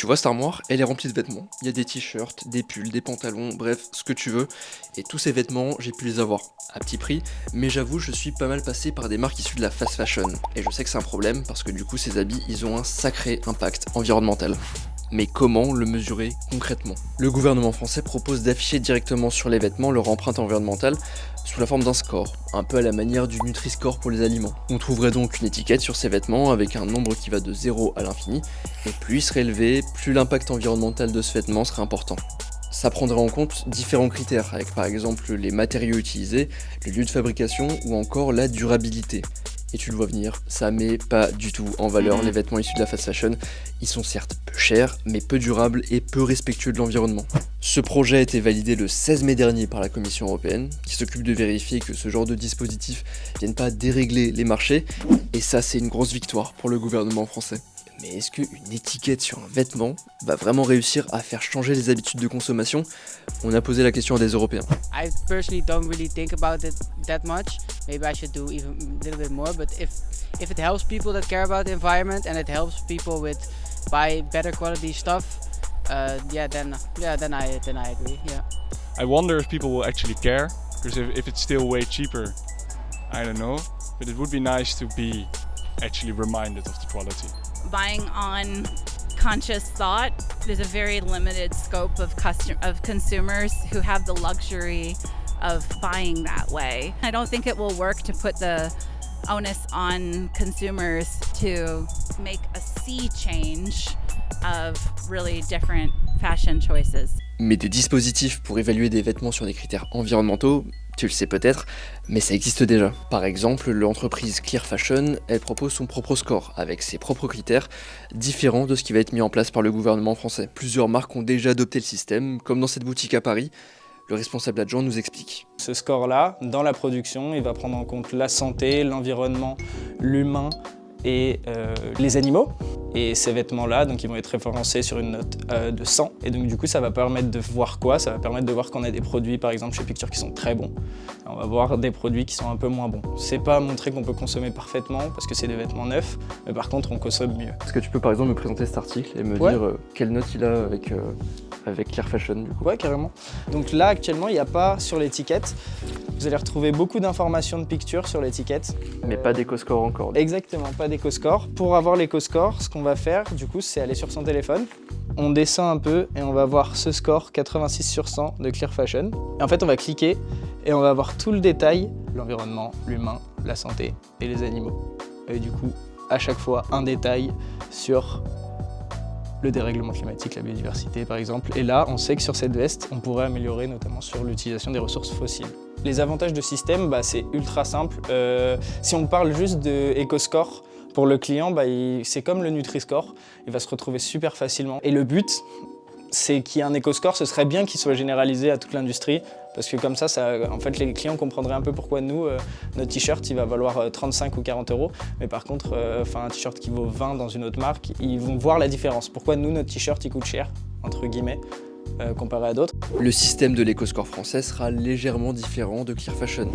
Tu vois cette armoire, elle est remplie de vêtements. Il y a des t-shirts, des pulls, des pantalons, bref, ce que tu veux. Et tous ces vêtements, j'ai pu les avoir à petit prix, mais j'avoue, je suis pas mal passé par des marques issues de la fast fashion. Et je sais que c'est un problème parce que du coup, ces habits, ils ont un sacré impact environnemental. Mais comment le mesurer concrètement? Le gouvernement français propose d'afficher directement sur les vêtements leur empreinte environnementale sous la forme d'un score, un peu à la manière du Nutri-Score pour les aliments. On trouverait donc une étiquette sur ces vêtements avec un nombre qui va de 0 à l'infini, et plus il serait élevé, plus l'impact environnemental de ce vêtement serait important. Ça prendrait en compte différents critères, avec par exemple les matériaux utilisés, le lieu de fabrication ou encore la durabilité. Et tu le vois venir, ça met pas du tout en valeur les vêtements issus de la fast fashion. Ils sont certes peu chers, mais peu durables et peu respectueux de l'environnement. Ce projet a été validé le 16 mai dernier par la Commission européenne, qui s'occupe de vérifier que ce genre de dispositifs viennent pas dérégler les marchés, et ça c'est une grosse victoire pour le gouvernement français. Mais est-ce qu'une étiquette sur un vêtement va vraiment réussir à faire changer les habitudes de consommation? On a posé la question à des Européens. I personally don't really think about it that much. Maybe I should do even a little bit more. But if it helps people that care about the environment and it helps people with buy better quality stuff, then I agree. Yeah. I wonder if people will actually care, because if it's still way cheaper, I don't know. But it would be nice to be actually reminded of the quality. Buying on conscious thought, there's a very limited scope of consumers who have the luxury of buying that way. I don't think it will work to put the onus on consumers to make a sea change of really different fashion choices. Mais des dispositifs pour évaluer des vêtements sur des critères environnementaux, tu le sais peut-être, mais ça existe déjà. Par exemple, l'entreprise Clear Fashion, elle propose son propre score, avec ses propres critères, différents de ce qui va être mis en place par le gouvernement français. Plusieurs marques ont déjà adopté le système, comme dans cette boutique à Paris. Le responsable adjoint nous explique. Ce score-là, dans la production, il va prendre en compte la santé, l'environnement, l'humain et les animaux. Et ces vêtements-là, donc ils vont être référencés sur une note de 100. Et donc du coup, ça va permettre de voir quoi? Ça va permettre de voir qu'on a des produits, par exemple chez Picture, qui sont très bons. Et on va voir des produits qui sont un peu moins bons. C'est pas montrer qu'on peut consommer parfaitement, parce que c'est des vêtements neufs, mais par contre, on consomme mieux. Est-ce que tu peux par exemple me présenter cet article et me dire quelle note il a avec Clear Fashion du coup? Ouais, carrément. Donc là, actuellement, il n'y a pas sur l'étiquette. Vous allez retrouver beaucoup d'informations de Picture sur l'étiquette. Mais pas d'éco-score encore. Exactement, pas d'éco-score. Pour avoir l'éco-score, ce qu'on va faire, du coup, c'est aller sur son téléphone. On descend un peu et on va voir ce score 86 sur 100 de Clear Fashion. Et en fait, on va cliquer et on va voir tout le détail, l'environnement, l'humain, la santé et les animaux. Et du coup, à chaque fois, un détail sur le dérèglement climatique, la biodiversité par exemple. Et là, on sait que sur cette veste, on pourrait améliorer notamment sur l'utilisation des ressources fossiles. Les avantages de système, c'est ultra simple. Si on parle juste de EcoScore, pour le client, c'est comme le Nutri-Score, il va se retrouver super facilement. Et le but, c'est qu'il y ait un EcoScore, ce serait bien qu'il soit généralisé à toute l'industrie, parce que comme ça, en fait, les clients comprendraient un peu pourquoi nous, notre t-shirt, il va valoir 35 ou 40 €, mais par contre, un t-shirt qui vaut 20 dans une autre marque, ils vont voir la différence. Pourquoi nous, notre t-shirt, il coûte cher, entre guillemets, comparé à d'autres. Le système de l'éco-score français sera légèrement différent de Clear Fashion.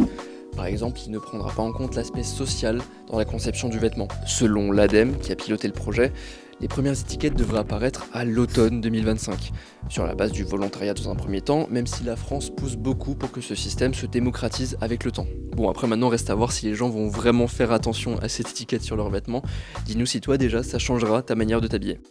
Par exemple, il ne prendra pas en compte l'aspect social dans la conception du vêtement. Selon l'ADEME, qui a piloté le projet, les premières étiquettes devraient apparaître à l'automne 2025, sur la base du volontariat dans un premier temps, même si la France pousse beaucoup pour que ce système se démocratise avec le temps. Bon, après maintenant reste à voir si les gens vont vraiment faire attention à cette étiquette sur leurs vêtements. Dis-nous si toi déjà ça changera ta manière de t'habiller.